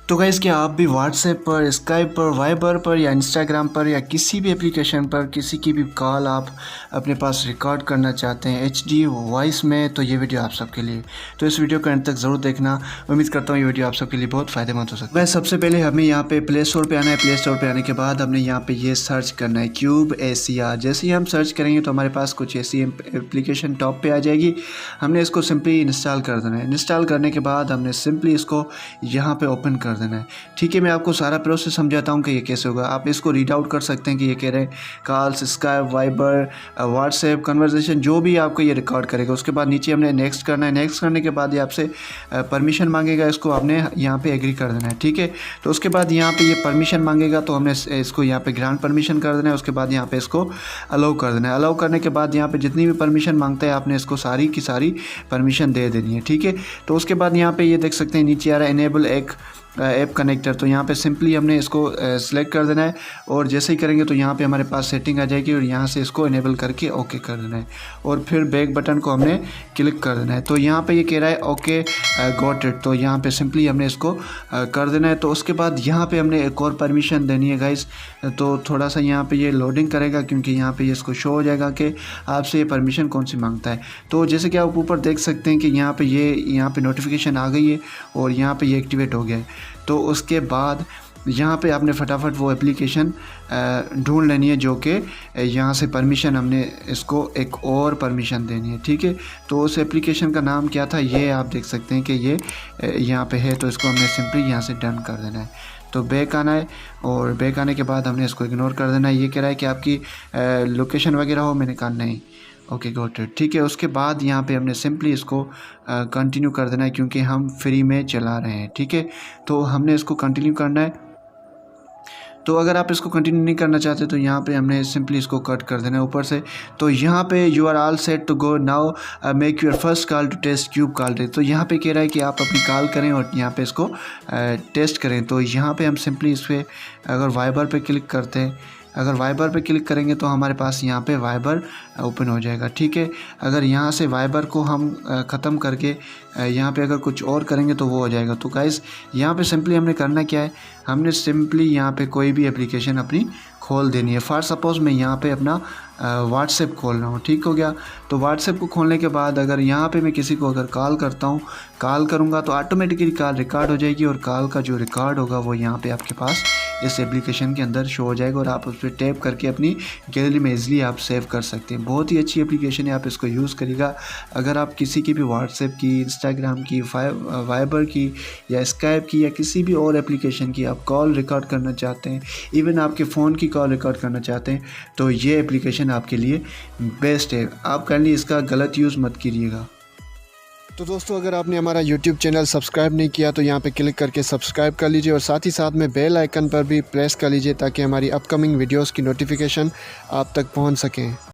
तो गाइस क्या आप भी व्हाट्सएप पर, स्काइप पर, वाइबर पर या इंस्टाग्राम पर या किसी भी एप्लीकेशन पर किसी की भी कॉल आप अपने पास रिकॉर्ड करना चाहते हैं HD वॉइस में, तो ये वीडियो आप सबके लिए। तो इस वीडियो को अंत तक ज़रूर देखना। उम्मीद करता हूँ ये वीडियो आप सबके लिए बहुत फ़ायदेमंद हो सकता है। गाइस सबसे पहले हमें यहाँ पे प्ले स्टोर पर आना है। प्ले स्टोर पर आने के बाद हमने यहाँ पे ये सर्च करना है क्यूब ACR। जैसे ही हम सर्च करेंगे तो हमारे पास कुछ ऐसी एप्लीकेशन टॉप पर आ जाएगी। हमने इसको सिंपली इंस्टॉल कर देना है। इंस्टॉल करने के बाद हमने सिंपली इसको यहाँ पर ओपन कर देना है। ठीक है, मैं आपको सारा प्रोसेस समझाता हूँ कि ये कैसे होगा। आप इसको रीड आउट कर सकते हैं कि ये कह रहे हैं calls, Skype, Viber, WhatsApp, conversation जो भी आपको ये रिकॉर्ड करेगा। उसके बाद नीचे हमने नेक्स्ट करना है। नेक्स्ट करने के बाद ये आपसे परमिशन मांगेगा, इसको आपने यहाँ पे एग्री कर देना है। ठीक है, तो उसके बाद यहाँ पे ये परमिशन मांगेगा तो हमने इसको यहाँ पे ग्रांट परमिशन कर देना है। उसके बाद यहाँ पे इसको अलाउ कर देना है। अलाउ करने के बाद यहाँ पे जितनी भी परमिशन मांगता है आपने इसको सारी की सारी परमिशन दे देनी है। ठीक है, तो उसके बाद यहाँ पे ये देख सकते हैं नीचे आ रहा है इनेबल एक ऐप कनेक्टर। तो यहाँ पे सिंपली हमने इसको सिलेक्ट कर देना है और जैसे ही करेंगे तो यहाँ पे हमारे पास सेटिंग आ जाएगी और यहाँ से इसको इनेबल करके ओके कर देना है और फिर बैक बटन को हमने क्लिक कर देना है। तो यहाँ पे ये कह रहा है ओके गॉट इट, तो यहाँ पे सिंपली हमने इसको कर देना है। तो उसके बाद यहाँ पे हमने एक और परमिशन देनी है गाइस। तो थोड़ा सा यहाँ पे ये लोडिंग करेगा क्योंकि यहाँ पे इसको शो हो जाएगा कि आपसे ये परमिशन कौन सी मांगता है। तो जैसे कि आप ऊपर देख सकते हैं कि यहाँ पे नोटिफिकेशन आ गई है और यहाँ पे ये एक्टिवेट हो गया है। तो उसके बाद यहाँ पे आपने फटाफट वो एप्लीकेशन ढूंढ लेनी है जो कि यहाँ से परमिशन हमने इसको एक और परमिशन देनी है। ठीक है, तो उस एप्लीकेशन का नाम क्या था ये आप देख सकते हैं कि ये यहाँ पे है। तो इसको हमने सिंपली यहाँ से डन कर देना है। तो बैक आना है और बैक आने के बाद हमने इसको इग्नोर कर देना है। ये कह रहा है कि आपकी लोकेशन वगैरह हो, मैंने कहा नहीं, ओके गॉट इट। ठीक है, उसके बाद यहाँ पे हमने सिंपली इसको कंटिन्यू कर देना है क्योंकि हम फ्री में चला रहे हैं। ठीक है, तो हमने इसको कंटिन्यू करना है। तो अगर आप इसको कंटिन्यू नहीं करना चाहते तो यहाँ पे हमने सिंपली इसको कट कर देना है ऊपर से। तो यहाँ पे you are all set to go now make your first call to test cube call rate. तो यहाँ पे कह रहा है कि आप अपनी कॉल करें और यहाँ पे इसको टेस्ट करें। तो यहाँ पे हम सिंपली इस पर अगर वाइबर पे क्लिक करते हैं, अगर वाइबर पे क्लिक करेंगे तो हमारे पास यहाँ पे वाइबर ओपन हो जाएगा। ठीक है, अगर यहाँ से वाइबर को हम ख़त्म करके यहाँ पे अगर कुछ और करेंगे तो वो हो जाएगा। तो गाइस यहाँ पे सिंपली हमने करना क्या है, हमने सिंपली यहाँ पे कोई भी एप्लीकेशन अपनी खोल देनी है। फॉर सपोज़ मैं यहाँ पे अपना व्हाट्सएप खोल रहा हूँ। ठीक हो गया, तो व्हाट्सएप को खोलने के बाद अगर यहाँ पे मैं किसी को अगर कॉल करता हूँ, कॉल करूँगा तो ऑटोमेटिकली कॉल रिकॉर्ड हो जाएगी और कॉल का जो रिकॉर्ड होगा वो यहाँ पे आपके पास इस एप्लीकेशन के अंदर शो हो जाएगा और आप उस पर टैप करके अपनी गैलरी में ईजिली आप सेव कर सकते हैं। बहुत ही अच्छी एप्लीकेशन है, आप इसको यूज़ करिएगा। अगर आप किसी की भी व्हाट्सएप की, इंस्टाग्राम की, वाइबर की या स्काइप की या किसी भी और एप्लीकेशन की आप कॉल रिकॉर्ड करना चाहते हैं, इवन आपके फ़ोन की कॉल रिकॉर्ड करना चाहते हैं, तो ये एप्लीकेशन आपके लिए बेस्ट है। आप काइंडली इसका गलत यूज़ मत कीजिएगा। तो दोस्तों अगर आपने हमारा YouTube चैनल सब्सक्राइब नहीं किया तो यहाँ पे क्लिक करके सब्सक्राइब कर लीजिए और साथ ही साथ में बेल आइकन पर भी प्रेस कर लीजिए ताकि हमारी अपकमिंग वीडियोस की नोटिफिकेशन आप तक पहुँच सकें।